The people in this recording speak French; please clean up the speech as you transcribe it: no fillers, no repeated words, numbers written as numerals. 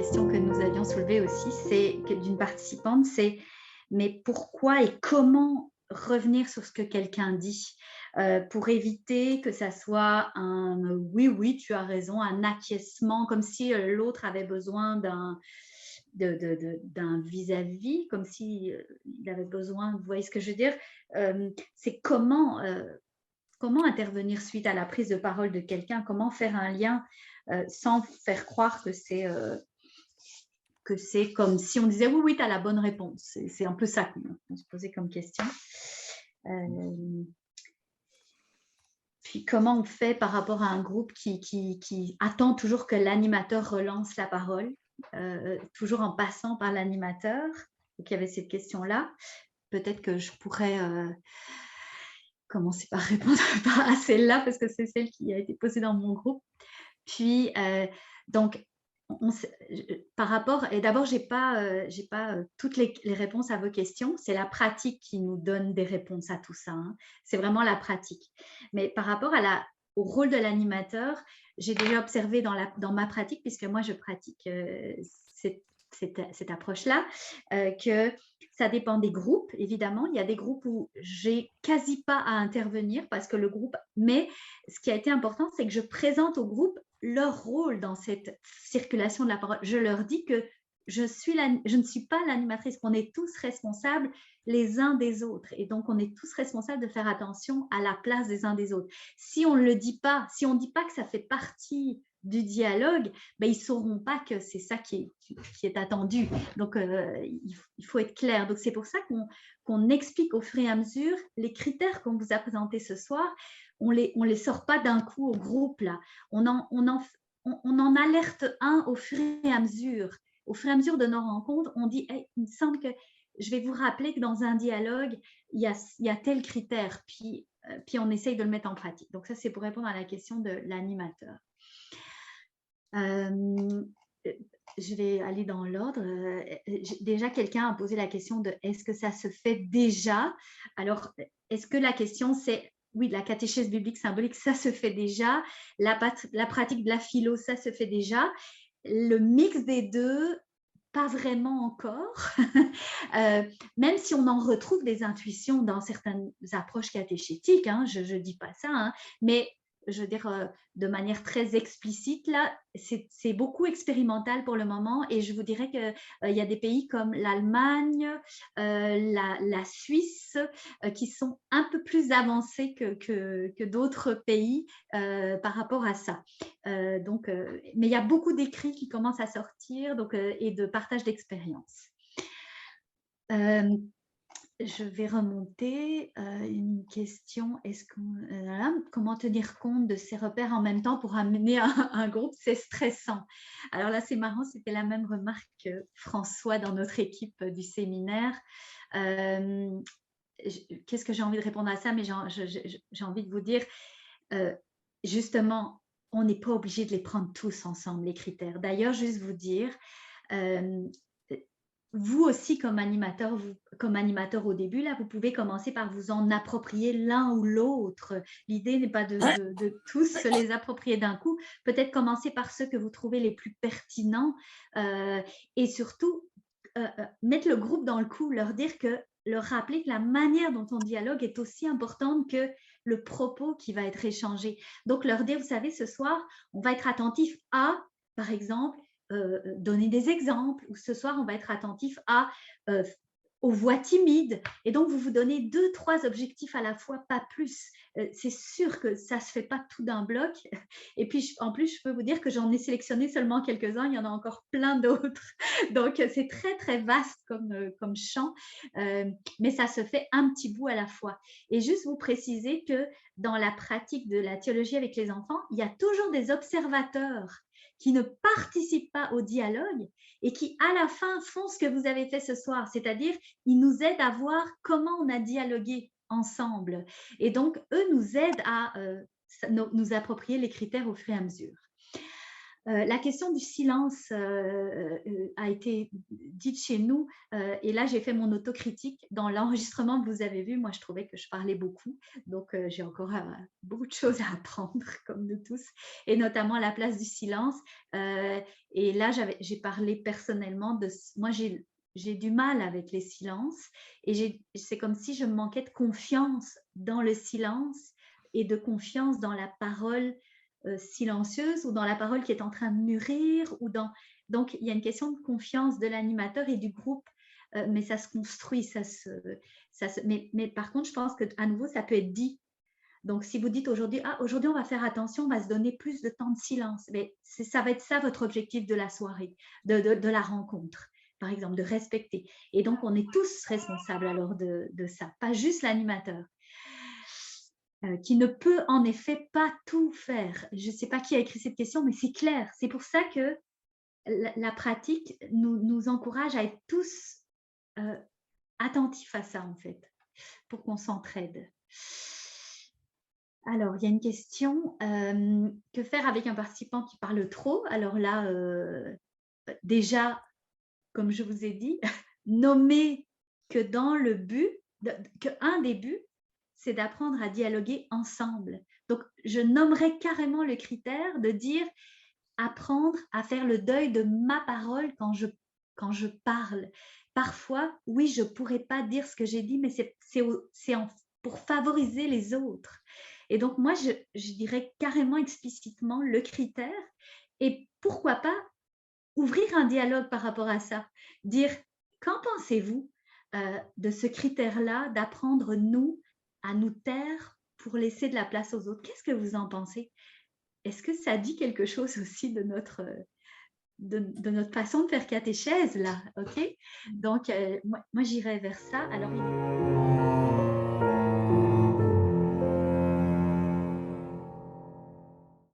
question que nous avions soulevée aussi, c'est d'une participante, c'est mais pourquoi et comment revenir sur ce que quelqu'un dit pour éviter que ça soit un oui, oui, tu as raison, un acquiescement, comme si l'autre avait besoin d'un vis-à-vis, comme si il avait besoin, vous voyez ce que je veux dire. C'est comment intervenir suite à la prise de parole de quelqu'un, comment faire un lien sans faire croire que c'est comme si on disait oui, oui, tu as la bonne réponse. C'est un peu ça qu'on se posait comme question. Puis comment on fait par rapport à un groupe qui attend toujours que l'animateur relance la parole, toujours en passant par l'animateur. Donc il y avait cette question-là. Peut-être que je pourrais commencer par répondre à celle-là parce que c'est celle qui a été posée dans mon groupe. Puis, donc, par rapport, et d'abord, j'ai pas toutes les réponses à vos questions. C'est la pratique qui nous donne des réponses à tout ça. Hein. C'est vraiment la pratique. Mais par rapport au rôle de l'animateur, j'ai déjà observé dans ma pratique, puisque moi, je pratique cette approche-là, que ça dépend des groupes, évidemment. Il y a des groupes où j'ai quasi pas à intervenir parce que le groupe... Mais ce qui a été important, c'est que je présente au groupe leur rôle dans cette circulation de la parole. Je leur dis que je ne suis pas l'animatrice, qu'on est tous responsables les uns des autres. Et donc, on est tous responsables de faire attention à la place des uns des autres. Si on ne le dit pas, si on ne dit pas que ça fait partie du dialogue, ben, ils ne sauront pas que c'est ça qui est attendu. Donc, il faut être clair. Donc, c'est pour ça qu'on explique au fur et à mesure les critères qu'on vous a présentés ce soir. On les sort pas d'un coup au groupe, là. On en alerte un au fur et à mesure. Au fur et à mesure de nos rencontres, on dit hey, il me semble que je vais vous rappeler que dans un dialogue, il y a tel critère. Puis on essaye de le mettre en pratique. Donc, ça, c'est pour répondre à la question de l'animateur. Je vais aller dans l'ordre. Déjà, quelqu'un a posé la question de est-ce que ça se fait déjà? Alors, est-ce que la question, c'est oui, la catéchèse biblique symbolique, ça se fait déjà. La pratique de la philo, ça se fait déjà. Le mix des deux, pas vraiment encore. Même si on en retrouve des intuitions dans certaines approches catéchétiques, hein, je ne dis pas ça, hein, mais je veux dire, de manière très explicite, là, c'est beaucoup expérimental pour le moment et je vous dirais qu'il y a des pays comme l'Allemagne, la Suisse, qui sont un peu plus avancés que d'autres pays par rapport à ça. Mais il y a beaucoup d'écrits qui commencent à sortir et de partage d'expérience. Je vais remonter une question. Comment tenir compte de ces repères en même temps pour amener un groupe? C'est stressant. Alors là, c'est marrant, c'était la même remarque que François dans notre équipe du séminaire. Qu'est-ce que j'ai envie de répondre à ça? Mais j'ai envie de vous dire, justement, on n'est pas obligé de les prendre tous ensemble, les critères. D'ailleurs, juste vous dire, vous aussi, comme animateur au début, là, vous pouvez commencer par vous en approprier l'un ou l'autre. L'idée n'est pas de tous se les approprier d'un coup. Peut-être commencer par ceux que vous trouvez les plus pertinents et surtout mettre le groupe dans le coup, leur rappeler que la manière dont on dialogue est aussi importante que le propos qui va être échangé. Donc, leur dire, vous savez, ce soir, on va être attentif à, par exemple, donner des exemples, ou ce soir, on va être attentif aux voix timides. Et donc, vous donnez 2, 3 objectifs à la fois, pas plus. C'est sûr que ça ne se fait pas tout d'un bloc. Et puis, en plus, je peux vous dire que j'en ai sélectionné seulement quelques-uns. Il y en a encore plein d'autres. Donc, c'est très, très vaste comme champ. Mais ça se fait un petit bout à la fois. Et juste vous préciser que dans la pratique de la théologie avec les enfants, il y a toujours des observateurs qui ne participent pas au dialogue et qui, à la fin, font ce que vous avez fait ce soir, c'est-à-dire ils nous aident à voir comment on a dialogué ensemble. Et donc, eux nous aident à nous approprier les critères au fur et à mesure. La question du silence a été dite chez nous et là j'ai fait mon autocritique. Dans l'enregistrement que vous avez vu, moi je trouvais que je parlais beaucoup, donc j'ai encore beaucoup de choses à apprendre comme nous tous, et notamment la place du silence. Et là j'ai parlé personnellement de moi j'ai du mal avec les silences et c'est comme si je manquais de confiance dans le silence et de confiance dans la parole silencieuse ou dans la parole qui est en train de mûrir donc il y a une question de confiance de l'animateur et du groupe, mais ça se construit, mais par contre je pense que à nouveau ça peut être dit. Donc si vous dites aujourd'hui aujourd'hui on va faire attention, on va se donner plus de temps de silence, mais ça va être ça votre objectif de la soirée, de la rencontre par exemple, de respecter, et donc on est tous responsables alors de ça, pas juste l'animateur. Qui ne peut en effet pas tout faire. Je ne sais pas qui a écrit cette question, mais c'est clair. C'est pour ça que la pratique nous encourage à être tous attentifs à ça, en fait, pour qu'on s'entraide. Alors, il y a une question. Que faire avec un participant qui parle trop? Alors là, déjà, comme je vous ai dit, nommer que dans le but, qu'un des buts, c'est d'apprendre à dialoguer ensemble. Donc, je nommerais carrément le critère de dire apprendre à faire le deuil de ma parole quand je parle. Parfois, oui, je ne pourrais pas dire ce que j'ai dit, mais c'est pour favoriser les autres. Et donc, moi, je dirais carrément explicitement le critère et pourquoi pas ouvrir un dialogue par rapport à ça. Dire, qu'en pensez-vous de ce critère-là, d'apprendre, nous, à nous taire pour laisser de la place aux autres? Qu'est-ce que vous en pensez? Est-ce que ça dit quelque chose aussi de notre façon de faire catéchèse, là? OK? Donc, moi j'irais vers ça. Alors,